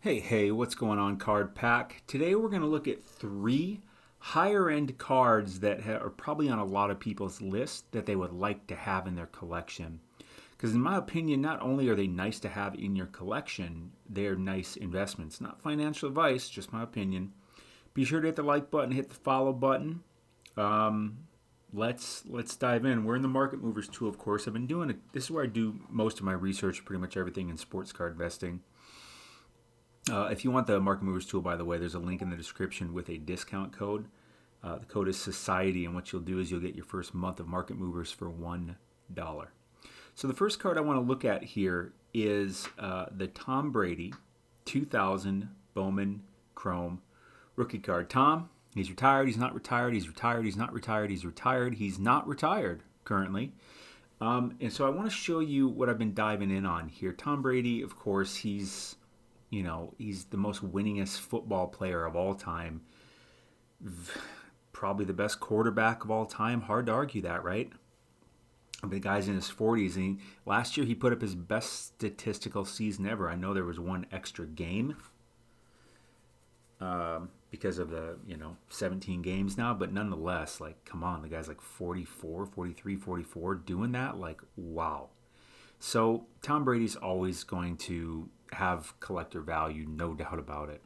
Hey, what's going on, Card Pack? Today we're going to look at three higher end cards that are probably on a lot of people's list that they would like to have in their collection. Because, in my opinion, not only are they nice to have in your collection, they're nice investments. Not financial advice, just my opinion. Be sure to hit the like button, hit the follow button. Um, let's dive in. We're in the Market Movers tool, of course. I've been doing it. This is where I do most of my research, pretty much everything in sports card investing. If you want the Market Movers tool, by the way, there's a link in the description with a discount code. The code is Society, and what you'll do is you'll get your first month of Market Movers for $1. So the first card I want to look at here is the Tom Brady 2000 Bowman Chrome rookie card. Tom, he's retired, he's not retired, he's retired, he's not retired, he's retired, he's not retired currently. And so I want to show you what I've been diving in on here. Tom Brady, of course, he's the most winningest football player of all time. Probably the best quarterback of all time. Hard to argue that, right? The guy's in his 40s, and last year he put up his best statistical season ever. I know there was one extra game because of the 17 games now, but nonetheless, like, come on, the guy's like 44, 43, 44, doing that, like, wow. So Tom Brady's always going to have collector value, no doubt about it.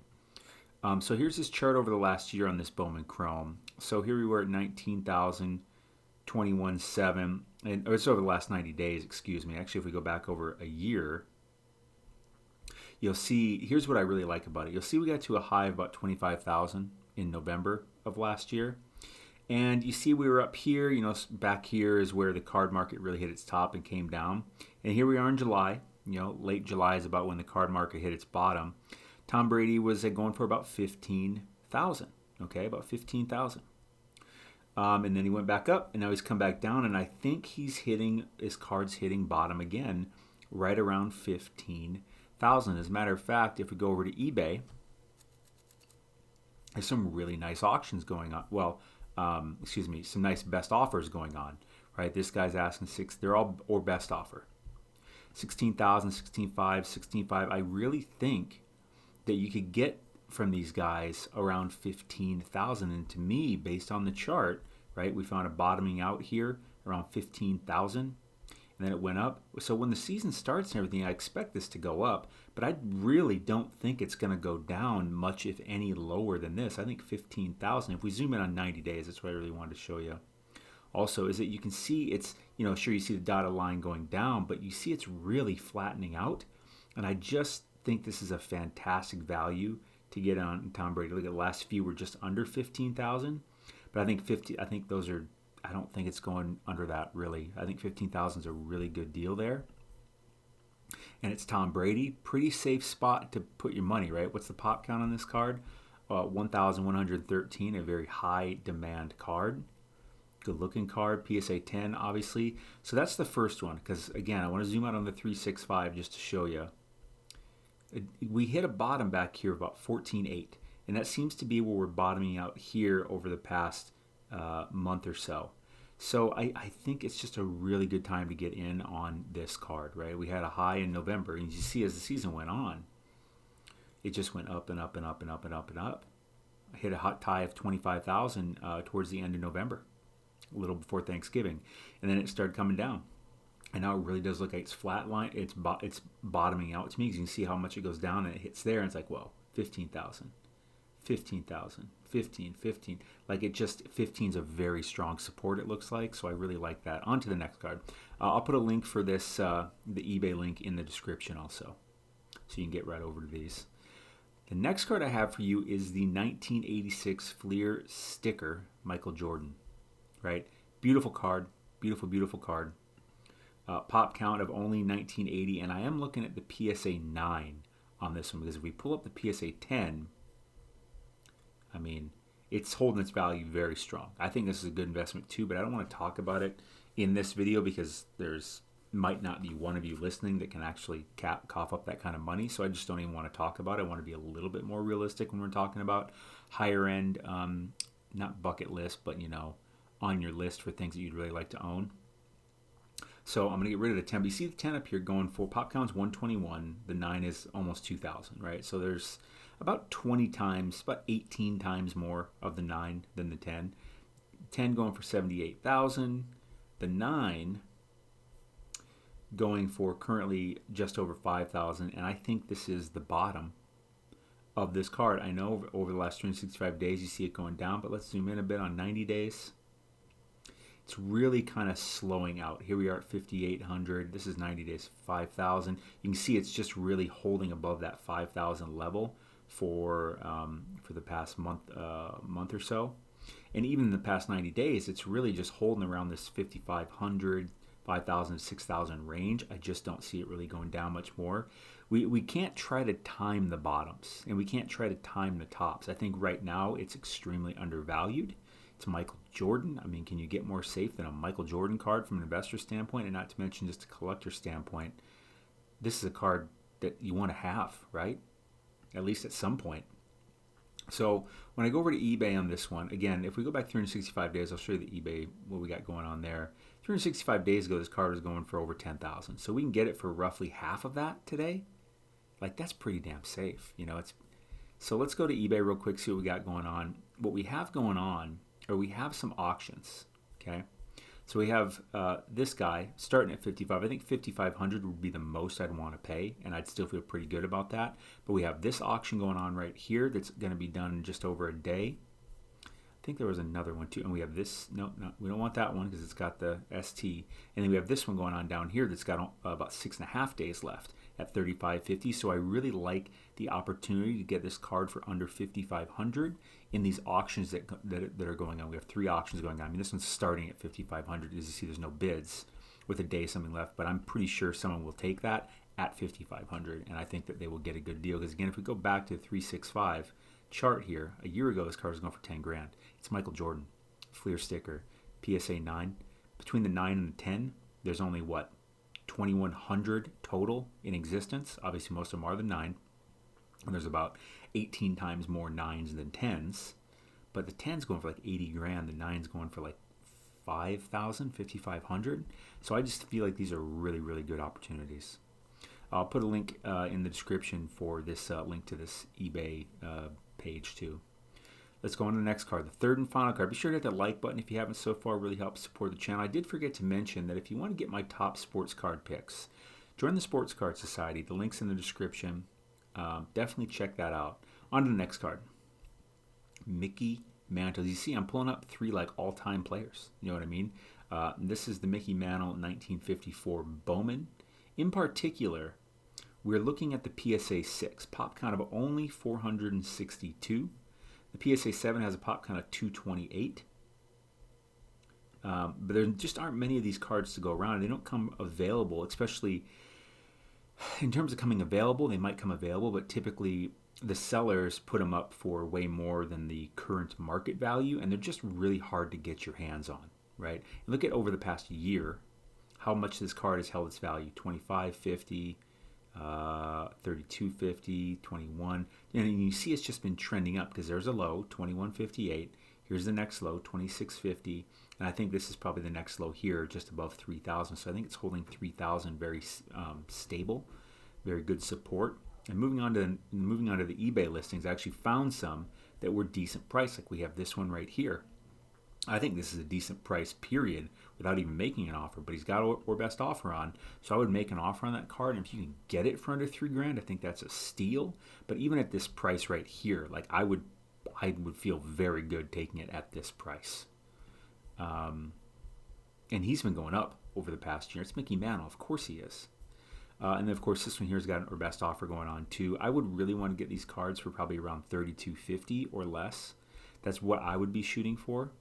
So here's this chart over the last year on this Bowman Chrome. So here we were at 19,000, 21.7, and it's over the last 90 days, excuse me. Actually, if we go back over a year, you'll see, here's what I really like about it. You'll see we got to a high of about 25,000 in November of last year. And you see we were up here, back here is where the card market really hit its top and came down. And here we are in July. Late July is about when the card market hit its bottom. Tom Brady was going for about 15,000. Okay, about 15,000. And then he went back up, and now he's come back down, and I think his card's hitting bottom again, right around 15,000. As a matter of fact, if we go over to eBay, there's some really nice auctions going on. Well, some nice best offers going on, right? This guy's asking they're all or best offer. 16,000, 16,500, 16,500. I really think that you could get from these guys around 15,000. And to me, based on the chart, right, we found a bottoming out here around 15,000. And then it went up. So when the season starts and everything, I expect this to go up. But I really don't think it's going to go down much, if any, lower than this. I think 15,000. If we zoom in on 90 days, that's what I really wanted to show you. Also, is that you can see it's, sure, you see the dotted line going down, but you see it's really flattening out. And I just think this is a fantastic value to get on Tom Brady. Look at the last few were just under 15,000, but I think I don't think it's going under that really. I think 15,000 is a really good deal there. And it's Tom Brady. Pretty safe spot to put your money, right? What's the pop count on this card? 1,113, a very high demand card. Good looking card, PSA 10 obviously. So that's the first one, because again, I want to zoom out on the 365 just to show you. We hit a bottom back here about 14.8, and that seems to be where we're bottoming out here over the past month or so. So I think it's just a really good time to get in on this card, right? We had a high in November, and you see as the season went on, it just went up and up and up and up and up and up. I hit a hot high of 25,000 towards the end of November, a little before Thanksgiving, and then it started coming down. And now it really does look like it's flat line. It's bottoming out to me, because you can see how much it goes down and it hits there, and it's like, well, 15,000, 15,000, 15. Like, it just, 15 is a very strong support, it looks like. So I really like that. On to the next card. I'll put a link for this, the eBay link in the description also, so you can get right over to these. The next card I have for you is the 1986 Fleer sticker, Michael Jordan. Right? Beautiful card. Beautiful card. Pop count of only 1980, and I am looking at the PSA 9 on this one, because if we pull up the PSA 10, I mean, it's holding its value very strong. I think this is a good investment too, but I don't want to talk about it in this video, because there's might not be one of you listening that can actually cough up that kind of money, so I just don't even want to talk about it. I want to be a little bit more realistic when we're talking about higher end, not bucket list, but on your list for things that you'd really like to own. So I'm going to get rid of the 10. But you see the 10 up here going for pop count's 121. The 9 is almost 2,000, right? So there's about 20 times, about 18 times more of the 9 than the 10. 10 going for 78,000. The 9 going for currently just over 5,000. And I think this is the bottom of this card. I know over the last 365 days you see it going down, but let's zoom in a bit on 90 days. It's really kind of slowing out. Here we are at 5,800. This is 90 days, 5,000. You can see it's just really holding above that 5,000 level for the past month or so. And even in the past 90 days, it's really just holding around this 5,500, 5,000, 6,000 range. I just don't see it really going down much more. We can't try to time the bottoms, and we can't try to time the tops. I think right now it's extremely undervalued. It's Michael Jordan. I mean, can you get more safe than a Michael Jordan card from an investor standpoint, and not to mention just a collector standpoint? This is a card that you want to have, right? At least at some point. So when I go over to eBay on this one, again, if we go back 365 days, I'll show you the eBay, what we got going on there. 365 days ago, this card was going for over 10,000. So we can get it for roughly half of that today. Like, that's pretty damn safe. So let's go to eBay real quick, see what we got going on. What we have going on, or we have some auctions, okay? So we have this guy starting at 55. I think 5,500 would be the most I'd want to pay, and I'd still feel pretty good about that. But we have this auction going on right here that's going to be done in just over a day. I think there was another one too, and we have this. No, we don't want that one because it's got the ST. And then we have this one going on down here that's got about 6.5 days left at 35.50. So I really like the opportunity to get this card for under 5,500 in these auctions that are going on. We have 3 auctions going on. I mean, this one's starting at 5,500. As you see, there's no bids with a day something left, but I'm pretty sure someone will take that at 5,500, and I think that they will get a good deal. Because again, if we go back to the 365 chart here, a year ago this card was going for 10 grand. It's Michael Jordan, Fleer sticker, PSA 9. Between the 9 and the 10, there's only 2,100 total in existence. Obviously, most of them are the 9. And there's about 18 times more 9s than 10s. But the 10's going for like 80 grand. The 9's going for like 5,000, 5,500. So I just feel like these are really, really good opportunities. I'll put a link in the description for this link to this eBay page too. Let's go on to the next card, the third and final card. Be sure to hit that like button if you haven't so far. Really helps support the channel. I did forget to mention that if you want to get my top sports card picks, join the Sports Card Society. The link's in the description. Definitely check that out. On to the next card, Mickey Mantle. You see, I'm pulling up 3 like all-time players. You know what I mean? This is the Mickey Mantle 1954 Bowman. In particular, we're looking at the PSA 6, pop count of only 462. The PSA 7 has a pop count of 228. But there just aren't many of these cards to go around. They don't come available, especially in terms of coming available. They might come available, but typically the sellers put them up for way more than the current market value, and they're just really hard to get your hands on, right? And look at over the past year how much this card has held its value: 25.50, 32.50, 21, and you see it's just been trending up because there's a low, 21.58. Here's the next low, 26.50, and I think this is probably the next low here, just above 3,000. So I think it's holding 3,000 very stable, very good support. And moving on to the eBay listings, I actually found some that were decent price. Like we have this one right here. I think this is a decent price, period, without even making an offer. But he's got our best offer on, so I would make an offer on that card. And if you can get it for under 3 grand, I think that's a steal. But even at this price right here, like I would feel very good taking it at this price. And he's been going up over the past year. It's Mickey Mantle, of course he is. And then of course this one here has got our best offer going on too. I would really want to get these cards for probably around $32.50 or less. That's what I would be shooting for.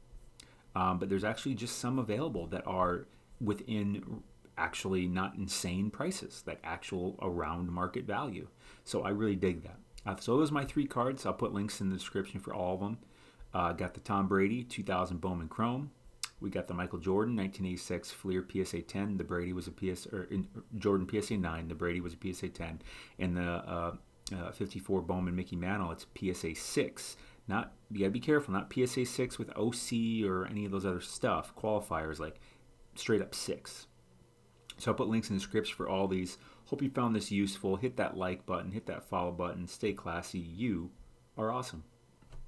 But there's actually just some available that are within actually not insane prices, like actual around market value. So I really dig that. So those are my 3 cards. I'll put links in the description for all of them. Got the Tom Brady 2000 Bowman Chrome. We got the Michael Jordan 1986 Fleer PSA 10. The Brady was a Jordan PSA 9. The Brady was a PSA 10. And the 54 Bowman Mickey Mantle, it's PSA 6. Not, you gotta be careful, not PSA 6 with OC or any of those other stuff, qualifiers, like straight up 6. So I'll put links in the scripts for all these. Hope you found this useful. Hit that like button, hit that follow button. Stay classy. You are awesome.